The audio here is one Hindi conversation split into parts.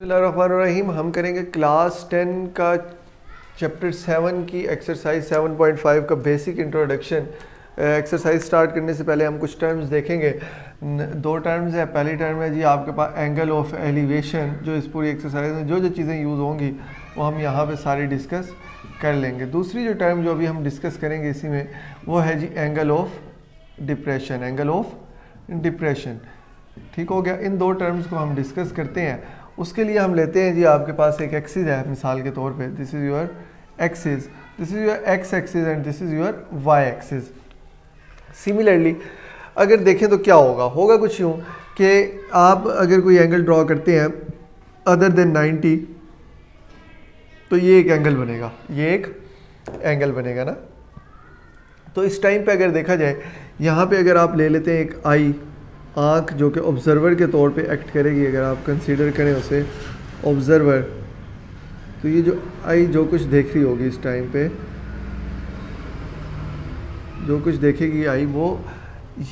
बिस्मिल्लाहिर्रहमानिर्रहीम। हम करेंगे क्लास 10 का चैप्टर 7 की एक्सरसाइज 7.5 का बेसिक इंट्रोडक्शन। एक्सरसाइज स्टार्ट करने से पहले हम कुछ टर्म्स देखेंगे। दो टर्म्स है। पहली टर्म है जी आपके पास एंगल ऑफ एलिवेशन, जो इस पूरी एक्सरसाइज में जो जो चीज़ें यूज़ होंगी वो हम यहाँ पे सारी डिस्कस कर लेंगे। दूसरी जो टर्म जो अभी हम डिस्कस करेंगे इसी में वो है जी angle of depression. Angle of depression, ठीक हो गया। इन दो टर्म्स को हम डिस्कस करते हैं। उसके लिए हम लेते हैं जी आपके पास एक एक्सिस है मिसाल के तौर पे, this is your axis, this is your X axis and this is your Y axis. Similarly अगर देखें तो क्या होगा कुछ यूँ कि आप अगर कोई एंगल ड्रॉ करते हैं अदर देन 90 तो ये एक एंगल बनेगा, ये एक एंगल बनेगा ना। तो इस टाइम पे अगर देखा जाए यहाँ पे अगर आप ले लेते हैं एक आई, आँख जो कि ऑब्जर्वर के तौर पे एक्ट करेगी, अगर आप कंसीडर करें उसे ऑब्जर्वर, तो ये जो आई जो कुछ देख रही होगी इस टाइम पे, जो कुछ देखेगी आई, वो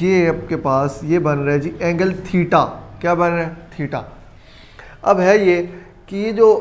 ये आपके पास ये बन रहा है जी एंगल थीटा। क्या बन रहा है? थीटा। अब है ये कि ये जो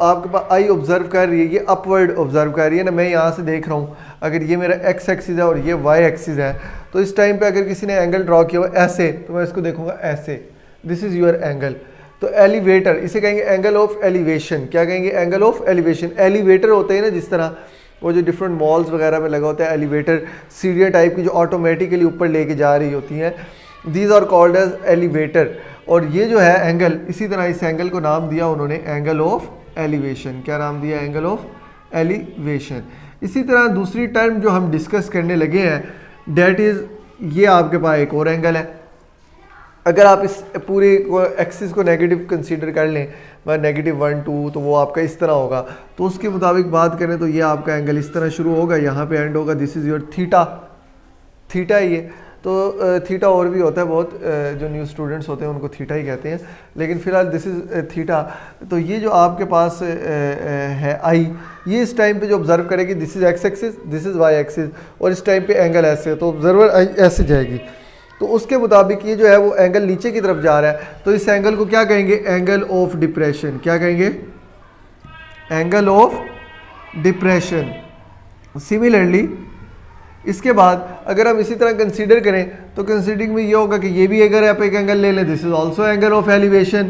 आपके पास आई ऑब्जर्व कर रही है ये अपवर्ड ऑब्जर्व कर रही है ना। मैं यहाँ से देख रहा हूँ, अगर ये मेरा एक्स एक्सिस है और ये वाई एक्सिस है, तो इस टाइम पे अगर किसी ने एंगल ड्रॉ किया हुआ ऐसे, तो मैं इसको देखूंगा ऐसे, दिस इज़ योर एंगल। तो एलिवेटर, इसे कहेंगे एंगल ऑफ एलिवेशन। क्या कहेंगे? Angle of elevation. एलिवेटर होते हैं ना, जिस तरह वो जो डिफरेंट मॉल्स वगैरह में लगा होता है एलिवेटर, सीढ़ियाँ टाइप की जो ऑटोमेटिकली ऊपर लेके जा रही होती हैं, these are called as elevator. और ये जो है एंगल, इसी तरह इस एंगल को नाम दिया उन्होंने एंगल ऑफ एलिवेशन। क्या नाम दिया? Angle of elevation. इसी तरह दूसरी टर्म जो हम डिस्कस करने लगे हैं डेट इज़, ये आपके पास एक और एंगल है। अगर आप इस पूरे एक्सिस को नेगेटिव कंसीडर कर लें, -1 2, तो वो आपका इस तरह होगा। तो उसके मुताबिक बात करें तो ये आपका एंगल इस तरह शुरू होगा, यहाँ पे एंड होगा, this is your theta. Theta ये तो थीटा और भी होता है बहुत, जो न्यू स्टूडेंट्स होते हैं उनको थीटा ही कहते हैं, लेकिन फ़िलहाल दिस इज़ थीटा। तो ये जो आपके पास है आई, ये इस टाइम पे जो ऑब्जर्व करेगी this is x axis, this is why axis, और इस टाइम पे एंगल ऐसे, तो ऑब्जर्वर ऐसे जाएगी। तो उसके मुताबिक ये जो है वो एंगल नीचे की तरफ जा रहा है, तो इस एंगल को क्या कहेंगे? Angle of depression. क्या कहेंगे? Angle of depression. सिमिलरली इसके बाद अगर हम इसी तरह कंसीडर करें तो कंसीडरिंग में ये होगा कि ये भी अगर आप एक एंगल ले लें, this is also angle of elevation.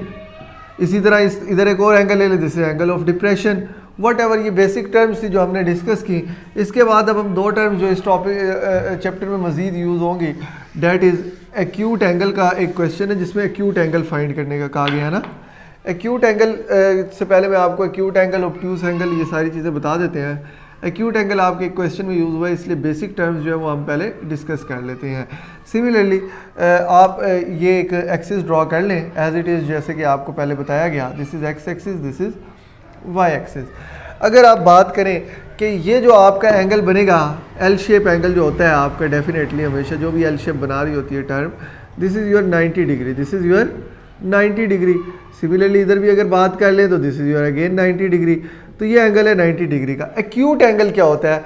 इसी तरह इधर एक और एंगल ले लें, this is angle of depression. What ever, ये बेसिक टर्म्स थी जो हमने डिस्कस की। इसके बाद अब हम दो टर्म्स जो इस टॉपिक चैप्टर में मजीद यूज़ होंगी, डैट इज़ एक्यूट एंगल का एक क्वेश्चन है जिसमें एक्यूट एंगल फाइंड करने का कहा गया है ना। एक्यूट एंगल से पहले मैं आपको एक्यूट एंगल, ऑब्ट्यूस एंगल, ये सारी चीज़ें बता देते हैं। एक्यूट एंगल आपके क्वेश्चन में यूज़ हुआ है, इसलिए बेसिक टर्म्स जो है वो हम पहले डिस्कस कर लेते हैं। सिमिलरली आप ये एक एक्सिस ड्रॉ कर लें एज इट इज़, जैसे कि आपको पहले बताया गया, this is x axis, this is why axis. अगर आप बात करें कि ये जो आपका एंगल बनेगा, एल शेप एंगल जो होता है आपका, डेफिनेटली हमेशा जो भी एल शेप बना रही होती है term, this is your 90 degree, this is your 90 degree. Similarly इधर भी अगर बात कर लें तो this is your again 90 degree. तो ये एंगल है 90 डिग्री का। एक्यूट एंगल क्या होता है?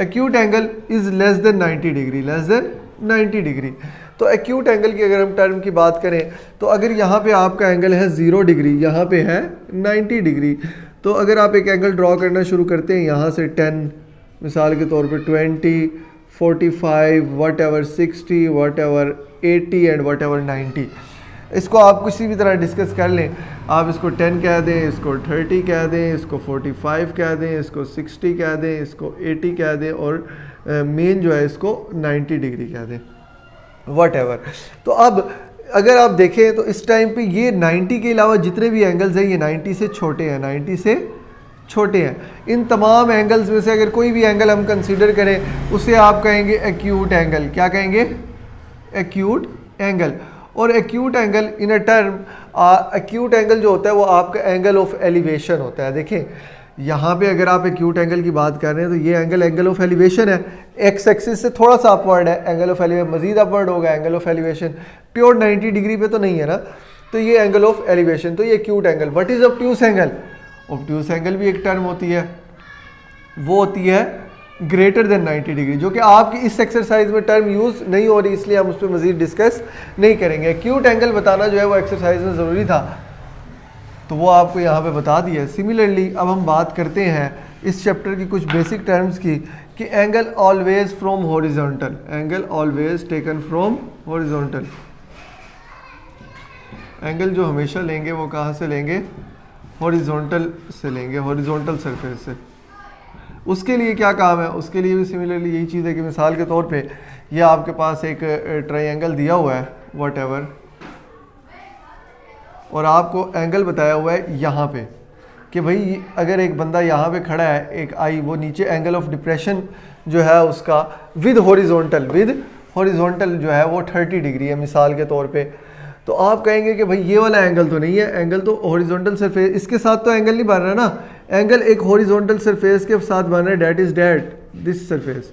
Acute angle is less than 90 degree, less than 90 degree. तो एक्यूट एंगल की अगर हम टर्म की बात करें तो अगर यहाँ पे आपका एंगल है 0 डिग्री, यहाँ पे है 90 डिग्री, तो अगर आप एक एंगल ड्रॉ करना शुरू करते हैं यहाँ से 10, मिसाल के तौर पे 20, 45, what ever 60, what ever 80 and what ever 90, इसको आप किसी भी तरह डिस्कस कर लें। आप इसको 10 कह दें, इसको 30 कह दें, इसको 45 कह दें, इसको 60 कह दें, इसको 80 कह दें, और मेन जो है इसको 90 डिग्री कह दें, वट एवर। तो अब अगर आप देखें तो इस टाइम पे ये 90 के अलावा जितने भी एंगल्स हैं ये 90 से छोटे हैं, 90 से छोटे हैं। इन तमाम एंगल्स में से अगर कोई भी एंगल हम कंसीडर करें उसे आप कहेंगे एक्यूट एंगल। क्या कहेंगे? Acute angle. और acute angle in a term, acute angle जो होता है वो आपका एंगल ऑफ एलिवेशन होता है। देखें यहाँ पे अगर आप एक्यूट एंगल की बात कर रहे हैं तो ये एंगल एंगल ऑफ एलिवेशन है, एक्स एक्सिस से थोड़ा सा अपवर्ड है, एंगल ऑफ एलिवेशन मजीद अपवर्ड होगा, angle of elevation pure 90 degree पे तो नहीं है ना। तो ये एंगल ऑफ एलिवेशन, तो ये acute angle. What is obtuse angle? Obtuse angle भी एक टर्म होती है, वो होती है ग्रेटर देन 90 डिग्री, जो कि आपकी इस एक्सरसाइज में टर्म यूज़ नहीं हो रही, इसलिए हम उस पर मजीद डिस्कस नहीं करेंगे। एक्यूट एंगल बताना जो है वो एक्सरसाइज में ज़रूरी था। तो वो आपको यहाँ पे बता दिया है। सिमिलरली अब हम बात करते हैं इस चैप्टर की कुछ बेसिक टर्म्स की कि angle always from horizontal, angle always taken from horizontal, angle जो हमेशा लेंगे वो कहाँ से लेंगे, हॉरिजॉन्टल से लेंगे, हॉरिजॉन्टल सरफेस से। उसके लिए क्या काम है, उसके लिए भी सिमिलरली यही चीज़ है कि मिसाल के तौर पे ये आपके पास एक ट्रायंगल दिया हुआ है वट एवर, और आपको एंगल बताया हुआ है यहाँ पे कि भाई अगर एक बंदा यहाँ पे खड़ा है, एक आई, वो नीचे एंगल ऑफ डिप्रेशन जो है उसका विद हॉरिजॉन्टल जो है वो 30 डिग्री है मिसाल के तौर पे। तो आप कहेंगे कि भाई ये वाला एंगल तो नहीं है, एंगल तो हॉरिजॉन्टल सरफेस, इसके साथ तो एंगल नहीं बन रहा ना, एंगल एक हॉरिजॉन्टल सरफेस के साथ बन रहा है, डैट इज दिस सरफेस।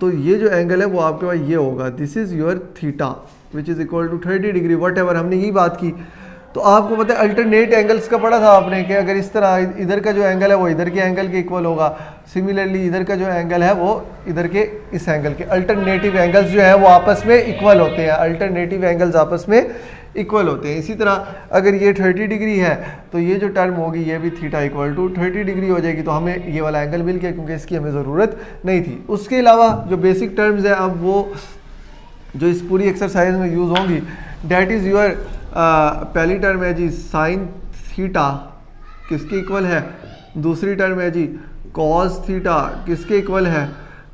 तो ये जो एंगल है वो आपके पास ये होगा, this is your theta which is equal to 30 degree whatever, हमने यही बात की। तो आपको पता है अल्टरनेट एंगल्स का पढ़ा था आपने कि अगर इस तरह इधर का जो एंगल है वो इधर के एंगल के इक्वल होगा, सिमिलरली इधर का जो एंगल है वो इधर के इस एंगल के, अल्टरनेटिव एंगल्स जो है वो आपस में इक्वल होते हैं, अल्टरनेटिव एंगल्स आपस में इक्वल होते हैं। इसी तरह अगर ये 30 डिग्री है तो ये जो टर्म होगी ये भी थीटा इक्वल टू 30 डिग्री हो जाएगी, तो हमें ये वाला एंगल मिल गया क्योंकि इसकी हमें ज़रूरत नहीं थी। उसके अलावा जो बेसिक टर्म्स है अब वो जो इस पूरी एक्सरसाइज में यूज़ होंगी, डैट इज़ योर पहली टर्म है जी साइन थीटा किसके इक्वल है, दूसरी टर्म है जी कॉस थीटा किसके इक्वल है,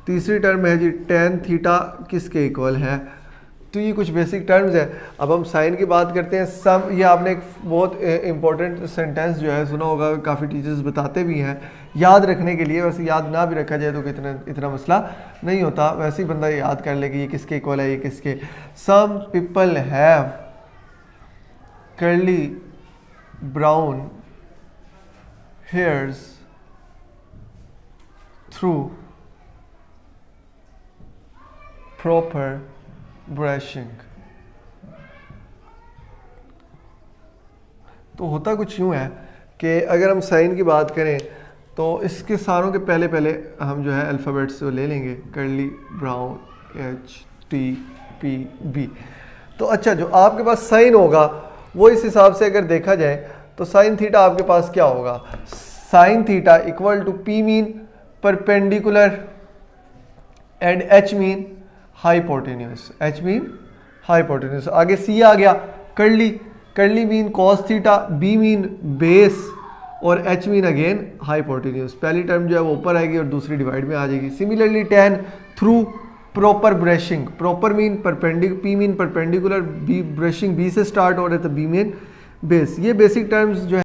तीसरी टर्म है जी टेन थीटा किसके इक्वल है। तो ये कुछ बेसिक टर्म्स है। अब हम साइन की बात करते हैं। सम, ये आपने एक बहुत इंपॉर्टेंट सेंटेंस जो है सुना होगा, काफ़ी टीचर्स बताते भी हैं याद रखने के लिए, वैसे याद ना भी रखा जाए तो इतना मसला नहीं होता, वैसे ही बंदा याद कर ले कि ये किसके इक्वल है, ये किसके। Some people have curly brown hairs through proper brushing। तो होता कुछ यूँ है कि अगर हम साइन की बात करें तो इसके सारों के पहले हम जो है अल्फ़ाबेट्स को ले लेंगे, कर्ली ब्राउन HTPB। तो अच्छा जो आपके पास साइन होगा वो इस हिसाब से अगर देखा जाए तो साइन थीटा आपके पास क्या होगा, sine theta equal to P mean perpendicular and H mean hypotenuse, H mean hypotenuse. आगे C आ गया curly mean cos theta, B mean base और H मीन अगेन हाइपोटेन्यूस। पहली टर्म जो है वो ऊपर आएगी और दूसरी डिवाइड में आ जाएगी। Similarly ten through proper brushing, proper mean perpendicular, P mean perpendicular, B brushing B से स्टार्ट हो रहा है तो B मीन बेस। ये बेसिक टर्म्स जो है